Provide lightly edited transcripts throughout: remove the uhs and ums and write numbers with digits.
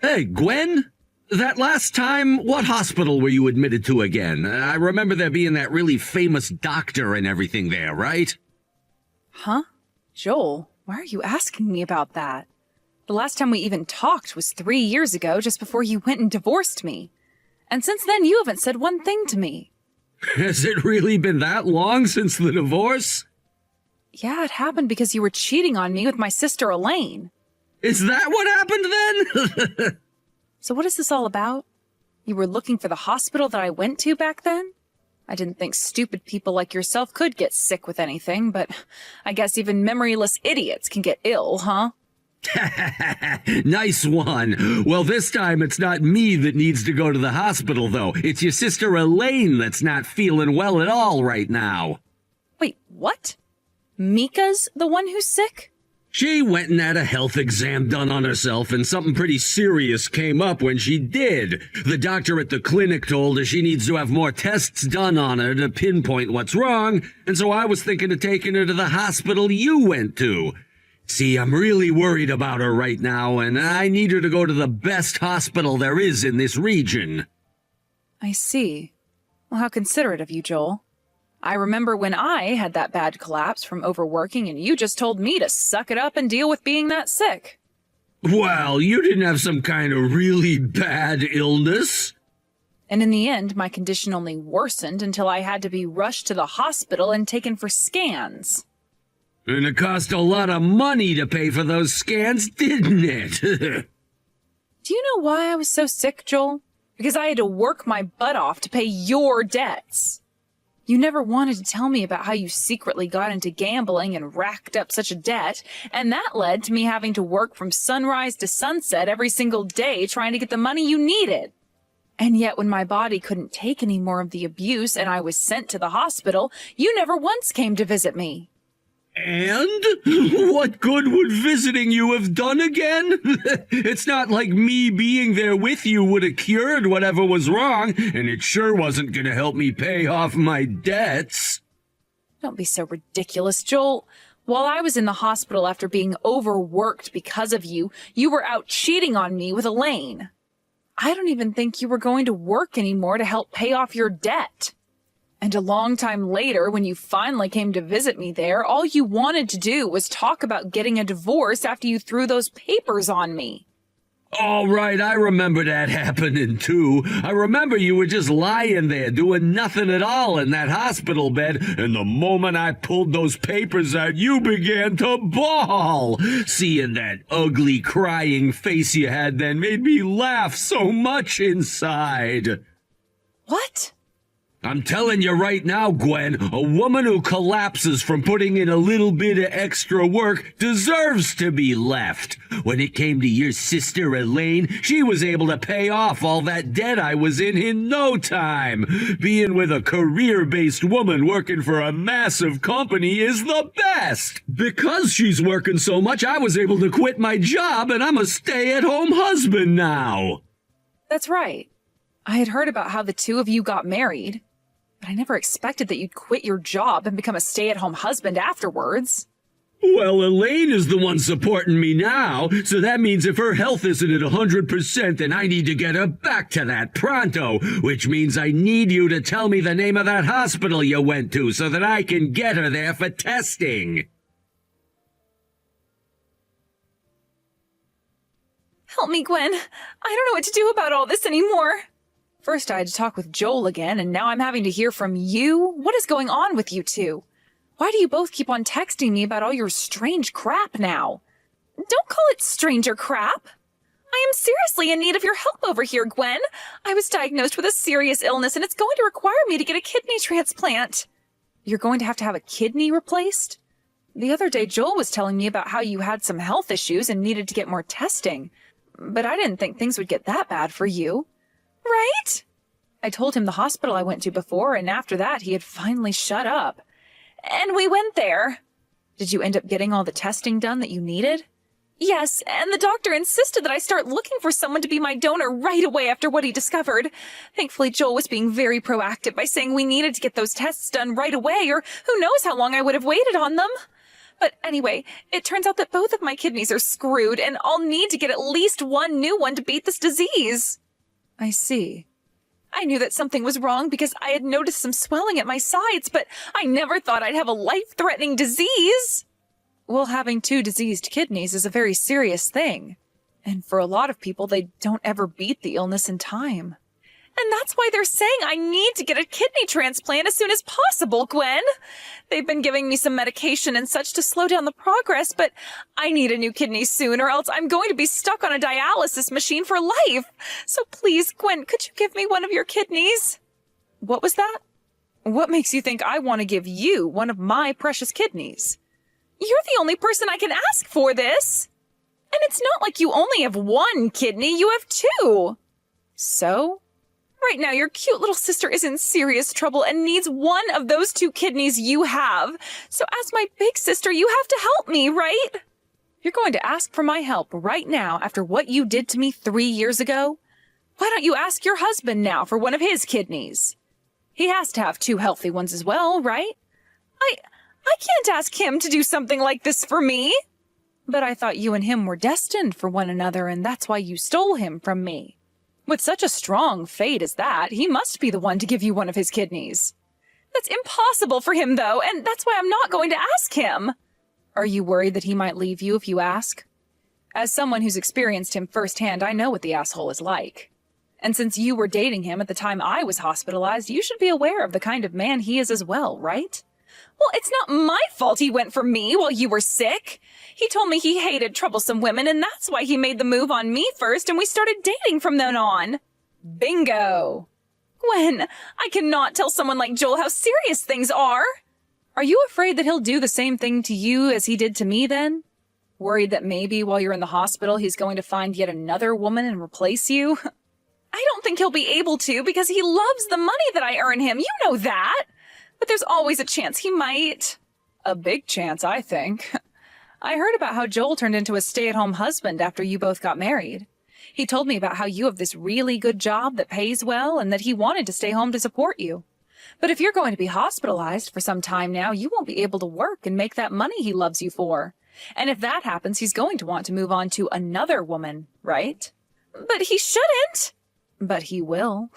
Hey, Gwen? That last time, what hospital were you admitted to again? I remember there being that really famous doctor and everything there, right? Huh? Joel, why are you asking me about that? The last time we even talked was 3 years ago, just before you went and divorced me. And since then, you haven't said one thing to me. Has it really been that long since the divorce? Yeah, it happened because you were cheating on me with my sister Elaine. Is that what happened then? So what is this all about? You were looking for the hospital that I went to back then? I didn't think stupid people like yourself could get sick with anything, but I guess even memoryless idiots can get ill, huh? Nice one. Well, this time it's not me that needs to go to the hospital, though. It's your sister Elaine that's not feeling well at all right now. Wait, what? Mika's the one who's sick? She went and had a health exam done on herself, and something pretty serious came up when she did. The doctor at the clinic told her she needs to have more tests done on her to pinpoint what's wrong, and so I was thinking of taking her to the hospital you went to. See, I'm really worried about her right now, and I need her to go to the best hospital there is in this region. I see. Well, how considerate of you, Joel. I remember when I had that bad collapse from overworking and you just told me to suck it up and deal with being that sick. Well, you didn't have some kind of really bad illness. And in the end, my condition only worsened until I had to be rushed to the hospital and taken for scans. And it cost a lot of money to pay for those scans, didn't it? Do you know why I was so sick, Joel? Because I had to work my butt off to pay your debts. You never wanted to tell me about how you secretly got into gambling and racked up such a debt, and that led to me having to work from sunrise to sunset every single day trying to get the money you needed. And yet when my body couldn't take any more of the abuse and I was sent to the hospital, you never once came to visit me. And? What good would visiting you have done again? It's not like me being there with you would have cured whatever was wrong, and it sure wasn't going to help me pay off my debts. Don't be so ridiculous, Joel. While I was in the hospital after being overworked because of you, you were out cheating on me with Elaine. I don't even think you were going to work anymore to help pay off your debt. And a long time later, when you finally came to visit me there, all you wanted to do was talk about getting a divorce after you threw those papers on me. All right, I remember that happening too. I remember you were just lying there doing nothing at all in that hospital bed, and the moment I pulled those papers out, you began to bawl. Seeing that ugly crying face you had then made me laugh so much inside. What? I'm telling you right now, Gwen, a woman who collapses from putting in a little bit of extra work deserves to be left. When it came to your sister Elaine, she was able to pay off all that debt I was in no time. Being with a career-based woman working for a massive company is the best. Because she's working so much, I was able to quit my job, and I'm a stay-at-home husband now. That's right. I had heard about how the two of you got married, but I never expected that you'd quit your job and become a stay-at-home husband afterwards. Well, Elaine is the one supporting me now, so that means if her health isn't at 100%, then I need to get her back to that pronto, which means I need you to tell me the name of that hospital you went to so that I can get her there for testing. Help me, Gwen. I don't know what to do about all this anymore. First I had to talk with Joel again, and now I'm having to hear from you? What is going on with you two? Why do you both keep on texting me about all your strange crap now? Don't call it stranger crap. I am seriously in need of your help over here, Gwen. I was diagnosed with a serious illness, and it's going to require me to get a kidney transplant. You're going to have a kidney replaced? The other day, Joel was telling me about how you had some health issues and needed to get more testing. But I didn't think things would get that bad for you. Right? I told him the hospital I went to before, and after that he had finally shut up. And we went there. Did you end up getting all the testing done that you needed? Yes, and the doctor insisted that I start looking for someone to be my donor right away after what he discovered. Thankfully, Joel was being very proactive by saying we needed to get those tests done right away, or who knows how long I would have waited on them. But anyway, it turns out that both of my kidneys are screwed, and I'll need to get at least one new one to beat this disease. I see. I knew that something was wrong because I had noticed some swelling at my sides, but I never thought I'd have a life-threatening disease. Well, having 2 diseased kidneys is a very serious thing. And for a lot of people, they don't ever beat the illness in time. And that's why they're saying I need to get a kidney transplant as soon as possible, Gwen. They've been giving me some medication and such to slow down the progress, but I need a new kidney soon or else I'm going to be stuck on a dialysis machine for life. So please, Gwen, could you give me one of your kidneys? What was that? What makes you think I want to give you one of my precious kidneys? You're the only person I can ask for this. And it's not like you only have 1 kidney, you have 2. So? Right now, your cute little sister is in serious trouble and needs one of those 2 kidneys you have. So as my big sister, you have to help me, right? You're going to ask for my help right now after what you did to me 3 years ago? Why don't you ask your husband now for one of his kidneys? He has to have 2 healthy ones as well, right? I can't ask him to do something like this for me. But I thought you and him were destined for one another, and that's why you stole him from me. With such a strong fate as that, he must be the one to give you one of his kidneys. That's impossible for him, though, and that's why I'm not going to ask him. Are you worried that he might leave you if you ask? As someone who's experienced him firsthand, I know what the asshole is like. And since you were dating him at the time I was hospitalized, you should be aware of the kind of man he is as well, right? Well, it's not my fault he went for me while you were sick. He told me he hated troublesome women, and that's why he made the move on me first, and we started dating from then on. Bingo! Gwen, I cannot tell someone like Joel how serious things are. Are you afraid that he'll do the same thing to you as he did to me then? Worried that maybe while you're in the hospital he's going to find yet another woman and replace you? I don't think he'll be able to because he loves the money that I earn him, you know that. But there's always a chance he might. A big chance, I think. I heard about how Joel turned into a stay-at-home husband after you both got married. He told me about how you have this really good job that pays well and that he wanted to stay home to support you. But if you're going to be hospitalized for some time now, you won't be able to work and make that money he loves you for. And if that happens, he's going to want to move on to another woman, right? But he shouldn't. But he will.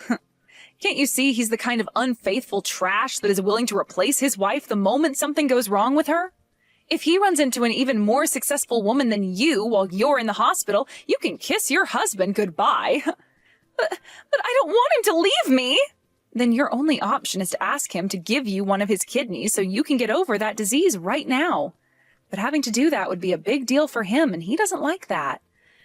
Can't you see he's the kind of unfaithful trash that is willing to replace his wife the moment something goes wrong with her? If he runs into an even more successful woman than you while you're in the hospital, you can kiss your husband goodbye. But I don't want him to leave me. Then your only option is to ask him to give you one of his kidneys so you can get over that disease right now. But having to do that would be a big deal for him, and he doesn't like that.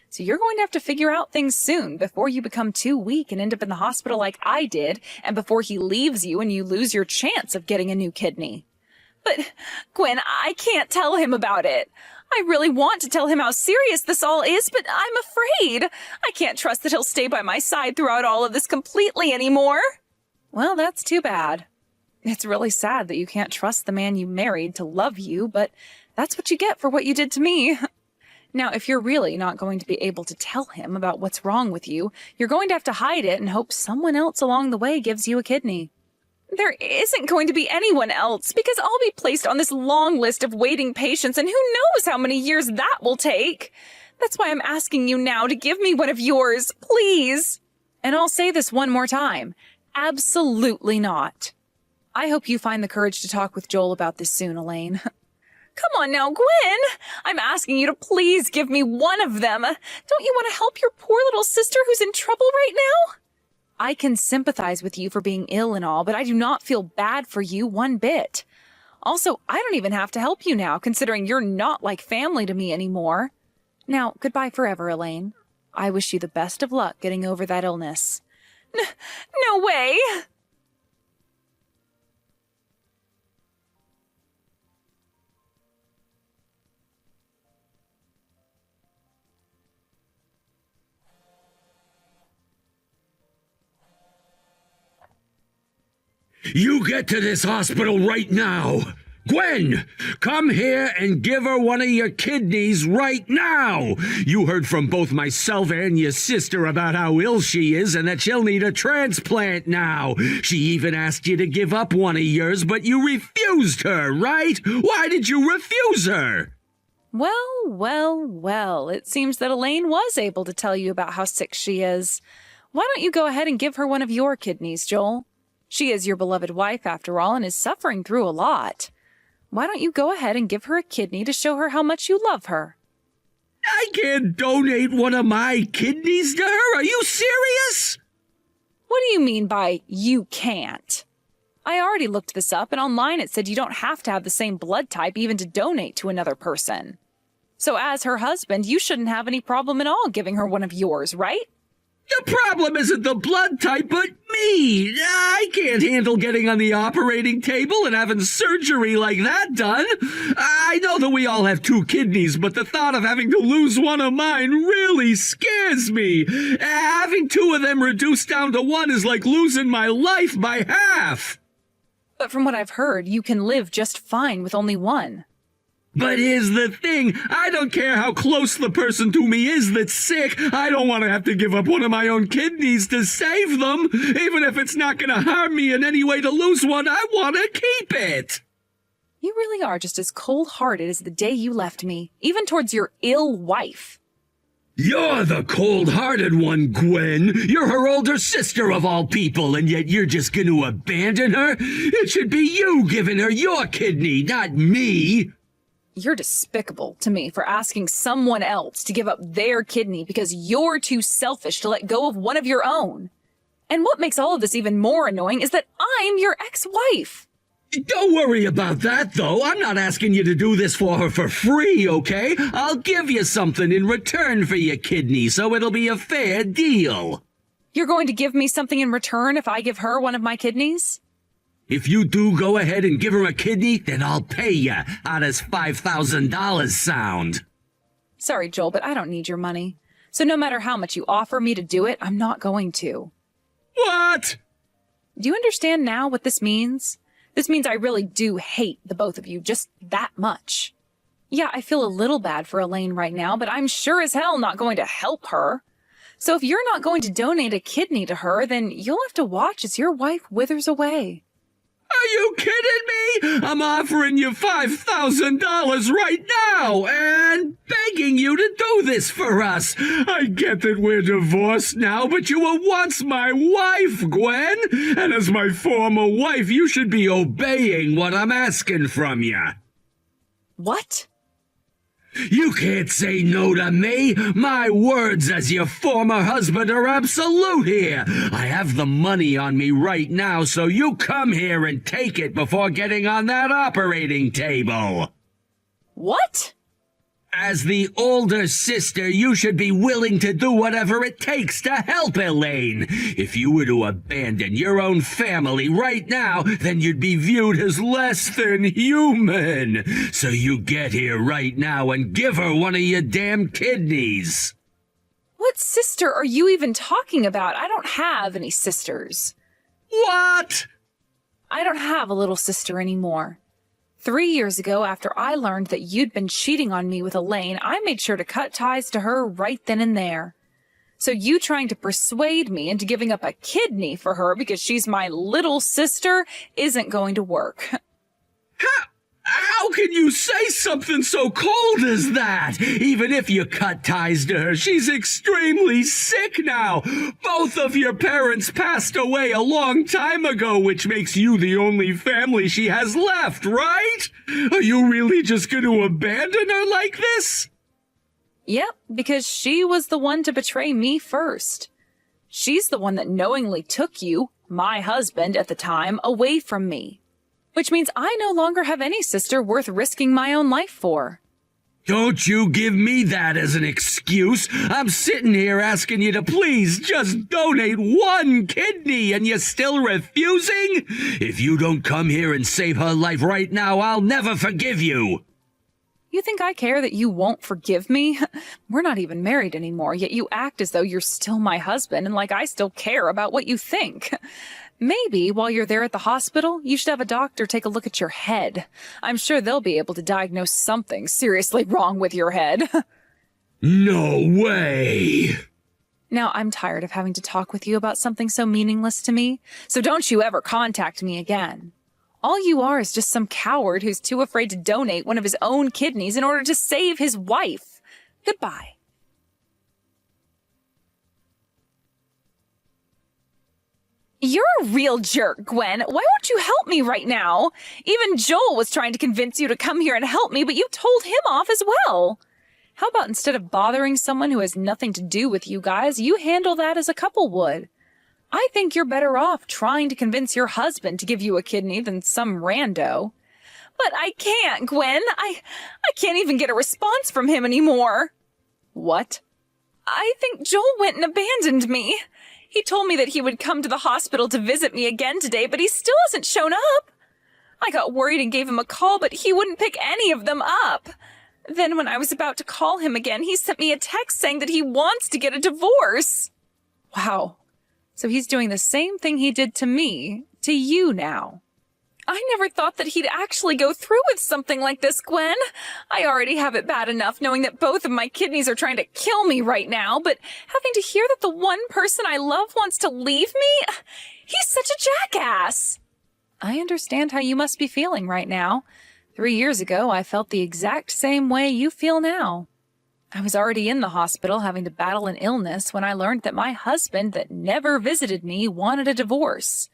So you're going to have to figure out things soon before you become too weak and end up in the hospital like I did, and before he leaves you and you lose your chance of getting a new kidney. But, Gwen, I can't tell him about it. I really want to tell him how serious this all is, but I'm afraid. I can't trust that he'll stay by my side throughout all of this completely anymore. Well, that's too bad. It's really sad that you can't trust the man you married to love you, but that's what you get for what you did to me. Now, if you're really not going to be able to tell him about what's wrong with you, you're going to have to hide it and hope someone else along the way gives you a kidney. There isn't going to be anyone else, because I'll be placed on this long list of waiting patients, and who knows how many years that will take. That's why I'm asking you now to give me one of yours, please. And I'll say this one more time. Absolutely not. I hope you find the courage to talk with Joel about this soon, Elaine. Come on now, Gwen! I'm asking you to please give me one of them. Don't you want to help your poor little sister who's in trouble right now? I can sympathize with you for being ill and all, but I do not feel bad for you one bit. Also, I don't even have to help you now, considering you're not like family to me anymore. Now, goodbye forever, Elaine. I wish you the best of luck getting over that illness. No way! You get to this hospital right now! Gwen, come here and give her one of your kidneys right now. You heard from both myself and your sister about how ill she is and that she'll need a transplant now. She even asked you to give up one of yours, but you refused her, right? Why did you refuse her? Well, it seems that Elaine was able to tell you about how sick she is. Why don't you go ahead and give her one of your kidneys, Joel? She is your beloved wife, after all, and is suffering through a lot. Why don't you go ahead and give her a kidney to show her how much you love her? I can't donate one of my kidneys to her. Are you serious? What do you mean by you can't? I already looked this up, and online it said you don't have to have the same blood type even to donate to another person. So as her husband, you shouldn't have any problem at all giving her one of yours, right? The problem isn't the blood type, but me. I can't handle getting on the operating table and having surgery like that done. I know that we all have two kidneys, but the thought of having to lose one of mine really scares me. Having two of them reduced down to one is like losing my life by half. But from what I've heard, you can live just fine with only one. But here's the thing, I don't care how close the person to me is that's sick. I don't want to have to give up one of my own kidneys to save them. Even if it's not going to harm me in any way to lose one, I want to keep it. You really are just as cold-hearted as the day you left me, even towards your ill wife. You're the cold-hearted one, Gwen. You're her older sister of all people, and yet you're just going to abandon her? It should be you giving her your kidney, not me. You're despicable to me for asking someone else to give up their kidney because you're too selfish to let go of one of your own. And what makes all of this even more annoying is that I'm your ex-wife. Don't worry about that, though. I'm not asking you to do this for her for free, okay? I'll give you something in return for your kidney, so it'll be a fair deal. You're going to give me something in return if I give her one of my kidneys? If you do go ahead and give her a kidney, then I'll pay you. How does $5,000 sound? Sorry, Joel, but I don't need your money. So no matter how much you offer me to do it, I'm not going to. What? Do you understand now what this means? This means I really do hate the both of you just that much. Yeah, I feel a little bad for Elaine right now, but I'm sure as hell not going to help her. So if you're not going to donate a kidney to her, then you'll have to watch as your wife withers away. Are you kidding me? I'm offering you $5,000 right now and begging you to do this for us. I get that we're divorced now, but you were once my wife, Gwen. And as my former wife, you should be obeying what I'm asking from you. What? You can't say no to me. My words as your former husband are absolute here. I have the money on me right now, so you come here and take it before getting on that operating table. What? As the older sister, you should be willing to do whatever it takes to help Elaine. If you were to abandon your own family right now, then you'd be viewed as less than human. So you get here right now and give her one of your damn kidneys. What sister are you even talking about? I don't have any sisters. What? I don't have a little sister anymore. 3 years ago, after I learned that you'd been cheating on me with Elaine, I made sure to cut ties to her right then and there. So you trying to persuade me into giving up a kidney for her because she's my little sister isn't going to work. How can you say something so cold as that? Even if you cut ties to her, she's extremely sick now. Both of your parents passed away a long time ago, which makes you the only family she has left, right? Are you really just going to abandon her like this? Yep, because she was the one to betray me first. She's the one that knowingly took you, my husband at the time, away from me. Which means I no longer have any sister worth risking my own life for. Don't you give me that as an excuse. I'm sitting here asking you to please just donate one kidney and you're still refusing? If you don't come here and save her life right now, I'll never forgive you. You think I care that you won't forgive me? We're not even married anymore, yet you act as though you're still my husband and like I still care about what you think. Maybe while you're there at the hospital, you should have a doctor take a look at your head. I'm sure they'll be able to diagnose something seriously wrong with your head. No way! Now, I'm tired of having to talk with you about something so meaningless to me, so don't you ever contact me again. All you are is just some coward who's too afraid to donate one of his own kidneys in order to save his wife. Goodbye. You're a real jerk, Gwen. Why won't you help me right now? Even Joel was trying to convince you to come here and help me, but you told him off as well. How about instead of bothering someone who has nothing to do with you guys, you handle that as a couple would? I think you're better off trying to convince your husband to give you a kidney than some rando. But I can't, Gwen. I can't even get a response from him anymore. What? I think Joel went and abandoned me. He told me that he would come to the hospital to visit me again today, but he still hasn't shown up. I got worried and gave him a call, but he wouldn't pick any of them up. Then when I was about to call him again, he sent me a text saying that he wants to get a divorce. Wow. So he's doing the same thing he did to me, to you now. I never thought that he'd actually go through with something like this, Gwen. I already have it bad enough knowing that both of my kidneys are trying to kill me right now, but having to hear that the one person I love wants to leave me? He's such a jackass. I understand how you must be feeling right now. 3 years ago, I felt the exact same way you feel now. I was already in the hospital having to battle an illness when I learned that my husband that never visited me wanted a divorce,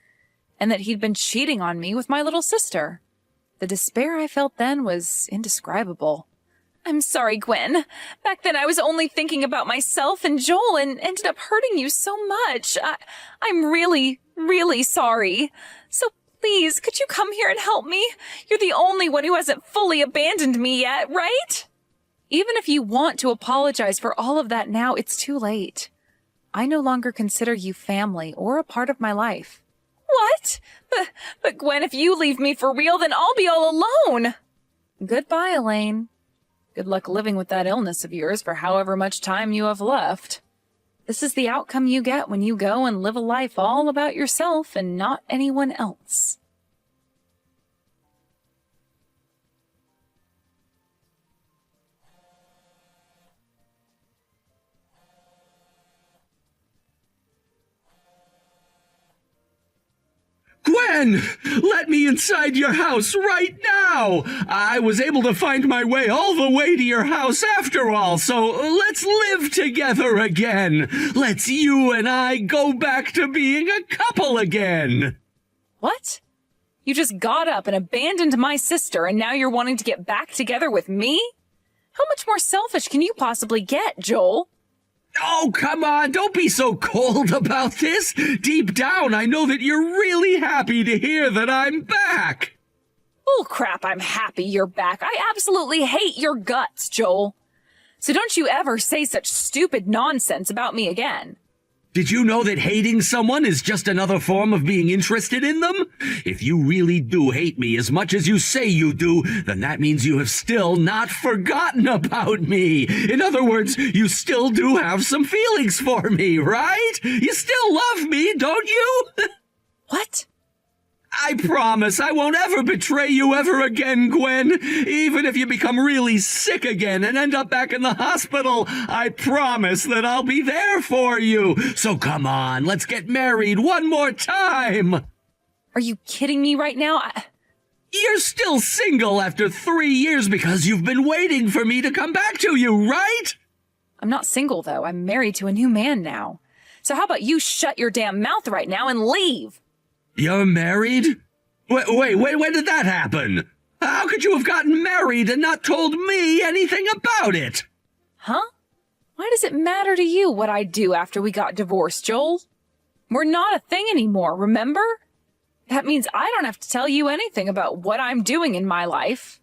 and that he'd been cheating on me with my little sister. The despair I felt then was indescribable. I'm sorry, Gwen. Back then I was only thinking about myself and Joel and ended up hurting you so much. I'm really, really sorry. So please, could you come here and help me? You're the only one who hasn't fully abandoned me yet, right? Even if you want to apologize for all of that now, it's too late. I no longer consider you family or a part of my life. What? But Gwen, if you leave me for real, then I'll be all alone. Goodbye, Elaine. Good luck living with that illness of yours for however much time you have left. This is the outcome you get when you go and live a life all about yourself and not anyone else. Gwen, let me inside your house right now. I was able to find my way all the way to your house after all, so let's live together again. Let's you and I go back to being a couple again. What? You just got up and abandoned my sister, and now you're wanting to get back together with me? How much more selfish can you possibly get, Joel? Oh, come on, don't be so cold about this. Deep down, I know that you're really happy to hear that I'm back. Oh, crap, I'm happy you're back. I absolutely hate your guts, Joel. So don't you ever say such stupid nonsense about me again. Did you know that hating someone is just another form of being interested in them? If you really do hate me as much as you say you do, then that means you have still not forgotten about me. In other words, you still do have some feelings for me, right? You still love me, don't you? What? I promise I won't ever betray you ever again, Gwen. Even if you become really sick again and end up back in the hospital, I promise that I'll be there for you. So come on, let's get married one more time. Are you kidding me right now? You're still single after 3 years because you've been waiting for me to come back to you, right? I'm not single, though. I'm married to a new man now. So how about you shut your damn mouth right now and leave? You're married? Wait, when did that happen? How could you have gotten married and not told me anything about it? Huh? Why does it matter to you what I do after we got divorced, Joel? We're not a thing anymore, remember? That means I don't have to tell you anything about what I'm doing in my life.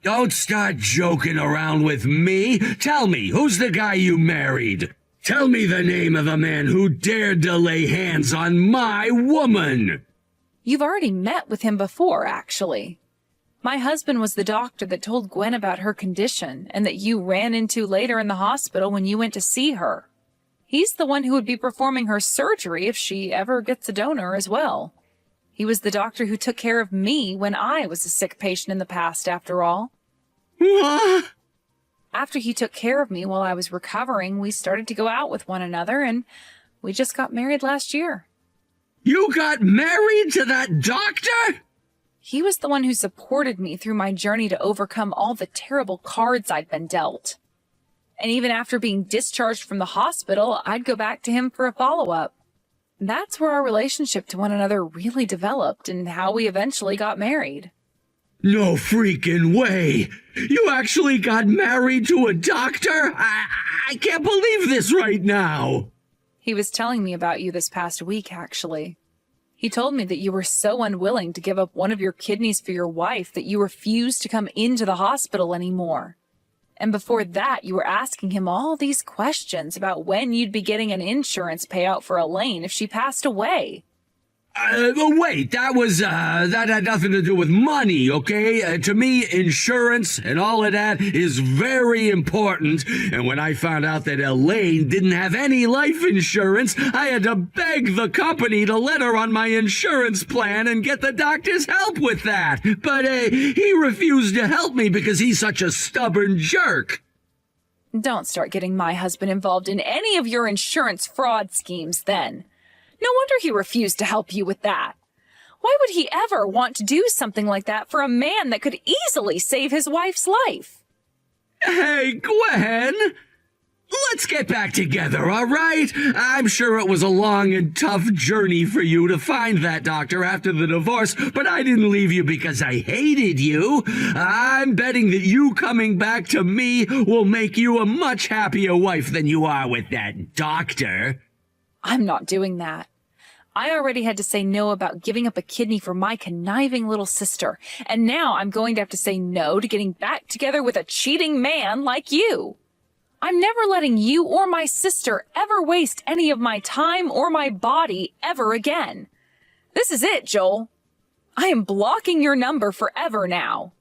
Don't start joking around with me. Tell me, who's the guy you married? Tell me the name of the man who dared to lay hands on my woman. You've already met with him before, actually. My husband was the doctor that told Gwen about her condition and that you ran into later in the hospital when you went to see her. He's the one who would be performing her surgery if she ever gets a donor as well. He was the doctor who took care of me when I was a sick patient in the past, after all. What? After he took care of me while I was recovering, we started to go out with one another, and we just got married last year. You got married to that doctor? He was the one who supported me through my journey to overcome all the terrible cards I'd been dealt. And even after being discharged from the hospital, I'd go back to him for a follow-up. That's where our relationship to one another really developed and how we eventually got married. No freaking way! You actually got married to a doctor? I can't believe this right now! He was telling me about you this past week, actually. He told me that you were so unwilling to give up one of your kidneys for your wife that you refused to come into the hospital anymore. And before that, you were asking him all these questions about when you'd be getting an insurance payout for Elaine if she passed away. Wait, that had nothing to do with money, okay? To me, insurance and all of that is very important. And when I found out that Elaine didn't have any life insurance, I had to beg the company to let her on my insurance plan and get the doctor's help with that. But, he refused to help me because he's such a stubborn jerk. Don't start getting my husband involved in any of your insurance fraud schemes, then. No wonder he refused to help you with that. Why would he ever want to do something like that for a man that could easily save his wife's life? Hey, Gwen! Let's get back together, all right? I'm sure it was a long and tough journey for you to find that doctor after the divorce, but I didn't leave you because I hated you. I'm betting that you coming back to me will make you a much happier wife than you are with that doctor. I'm not doing that. I already had to say no about giving up a kidney for my conniving little sister, and now I'm going to have to say no to getting back together with a cheating man like you. I'm never letting you or my sister ever waste any of my time or my body ever again. This is it, Joel. I am blocking your number forever now.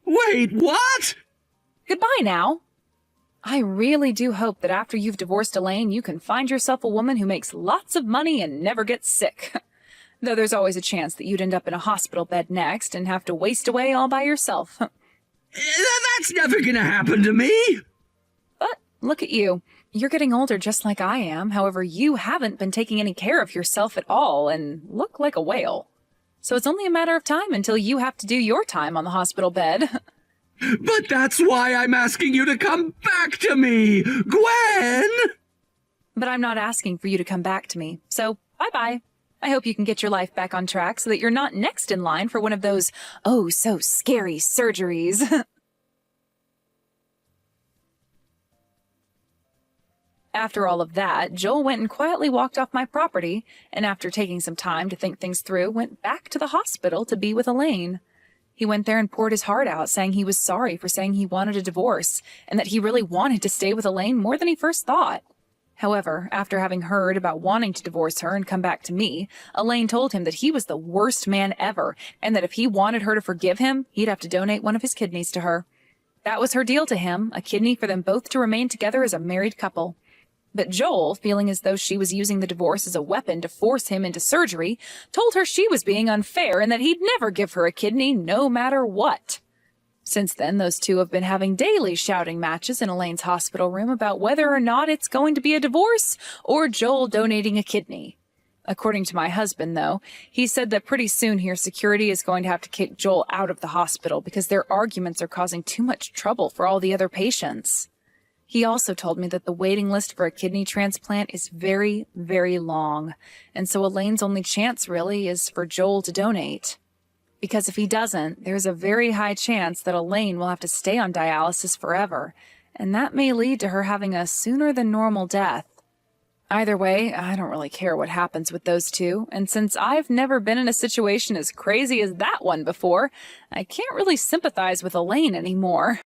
Wait, what? Goodbye now. I really do hope that after you've divorced Elaine, you can find yourself a woman who makes lots of money and never gets sick. Though there's always a chance that you'd end up in a hospital bed next and have to waste away all by yourself. That's never gonna happen to me. But look at you. You're getting older just like I am. However, you haven't been taking any care of yourself at all and look like a whale. So it's only a matter of time until you have to do your time on the hospital bed. But that's why I'm asking you to come back to me, Gwen! But I'm not asking for you to come back to me, so bye-bye. I hope you can get your life back on track so that you're not next in line for one of those oh-so-scary surgeries. After all of that, Joel went and quietly walked off my property, and after taking some time to think things through, went back to the hospital to be with Elaine. He went there and poured his heart out, saying he was sorry for saying he wanted a divorce, and that he really wanted to stay with Elaine more than he first thought. However, after having heard about wanting to divorce her and come back to me, Elaine told him that he was the worst man ever, and that if he wanted her to forgive him, he'd have to donate one of his kidneys to her. That was her deal to him, a kidney for them both to remain together as a married couple. But Joel, feeling as though she was using the divorce as a weapon to force him into surgery, told her she was being unfair and that he'd never give her a kidney no matter what. Since then, those two have been having daily shouting matches in Elaine's hospital room about whether or not it's going to be a divorce or Joel donating a kidney. According to my husband, though, he said that pretty soon here security is going to have to kick Joel out of the hospital because their arguments are causing too much trouble for all the other patients. He also told me that the waiting list for a kidney transplant is very, very long, and so Elaine's only chance, really, is for Joel to donate. Because if he doesn't, there's a very high chance that Elaine will have to stay on dialysis forever, and that may lead to her having a sooner-than-normal death. Either way, I don't really care what happens with those two, and since I've never been in a situation as crazy as that one before, I can't really sympathize with Elaine anymore.